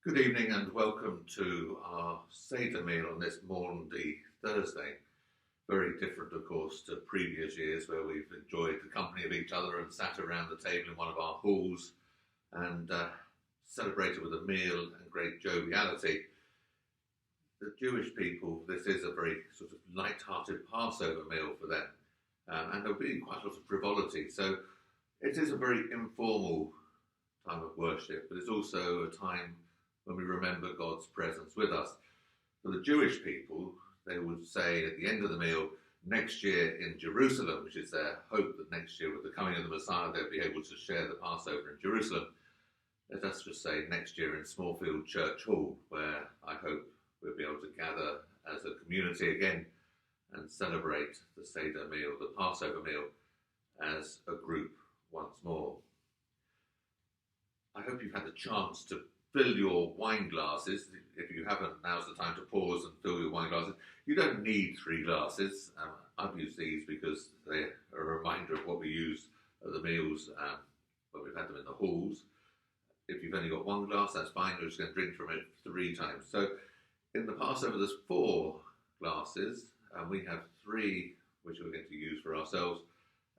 Good evening and welcome to our Seder meal on this Maundy Thursday. Very different, of course, to previous years where we've enjoyed the company of each other and sat around the table in one of our halls and celebrated with a meal and great joviality. The Jewish people, this is a very sort of light-hearted Passover meal for them, and there'll be quite a lot of frivolity. So it is a very informal time of worship, but it's also a time when we remember God's presence with us. For the Jewish people, they would say at the end of the meal, next year in Jerusalem, which is their hope that next year with the coming of the Messiah, they'll be able to share the Passover in Jerusalem. Let us just say next year in Smallfield Church Hall, where I hope we'll be able to gather as a community again and celebrate the Seder meal, the Passover meal, as a group once more. I hope you've had the chance to fill your wine glasses. If you haven't, now's the time to pause and fill your wine glasses. You don't need 3 glasses. I've used these because they are a reminder of what we use at the meals when we've had them in the halls. If you've only got 1 glass, that's fine. You're just going to drink from it 3 times. So in the Passover, there's 4 glasses, and we have 3 which we're going to use for ourselves,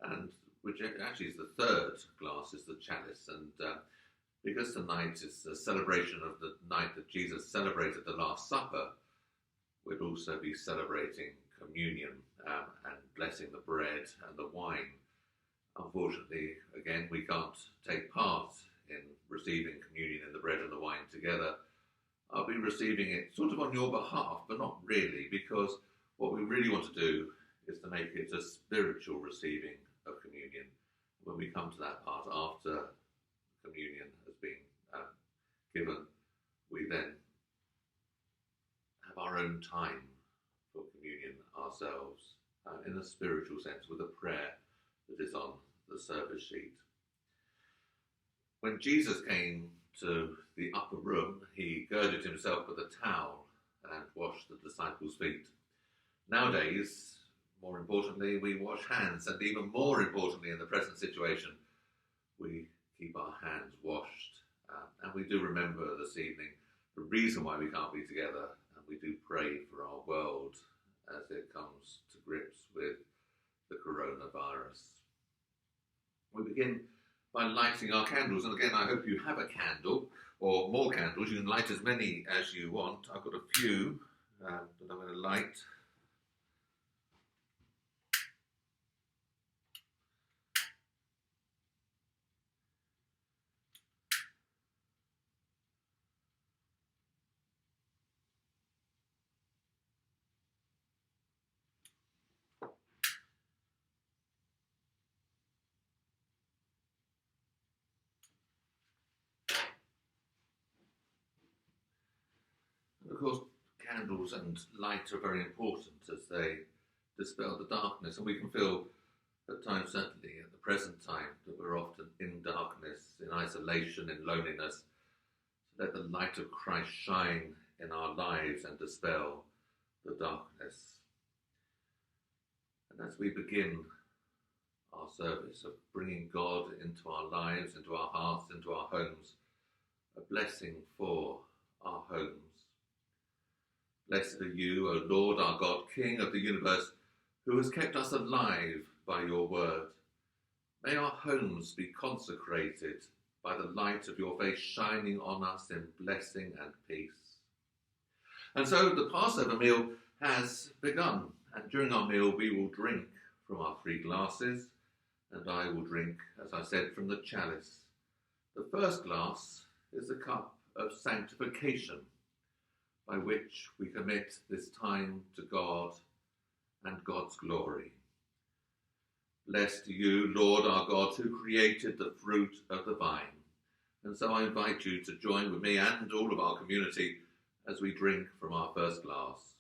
and which actually is the 3rd glass, is the chalice. And because tonight is a celebration of the night that Jesus celebrated the Last Supper, we'd also be celebrating communion and blessing the bread and the wine. Unfortunately, again, we can't take part in receiving communion in the bread and the wine together. I'll be receiving it sort of on your behalf, but not really, because what we really want to do is to make it a spiritual receiving of communion. When we come to that part after communion has been given, we then have our own time for communion ourselves in a spiritual sense with a prayer that is on the service sheet. When Jesus came to the upper room, he girded himself with a towel and washed the disciples' feet. Nowadays, more importantly, we wash hands, and even more importantly in the present situation, we keep our hands washed. And we do remember this evening the reason why we can't be together, and we do pray for our world as it comes to grips with the coronavirus. We begin by lighting our candles, and again I hope you have a candle or more candles. You can light as many as you want. I've got a few that I'm going to light. Of course, candles and light are very important as they dispel the darkness, and we can feel at times, certainly at the present time, that we're often in darkness, in isolation, in loneliness. So let the light of Christ shine in our lives and dispel the darkness. And as we begin our service of bringing God into our lives, into our hearts, into our homes, a blessing for our homes. Blessed are you, O Lord our God, King of the universe, who has kept us alive by your word. May our homes be consecrated by the light of your face shining on us in blessing and peace. And so the Passover meal has begun, and during our meal we will drink from our 3 glasses, and I will drink, as I said, from the chalice. The first glass is the cup of sanctification, by which we commit this time to God and God's glory. Blessed are you, Lord our God, who created the fruit of the vine. And so I invite you to join with me and all of our community as we drink from our first glass.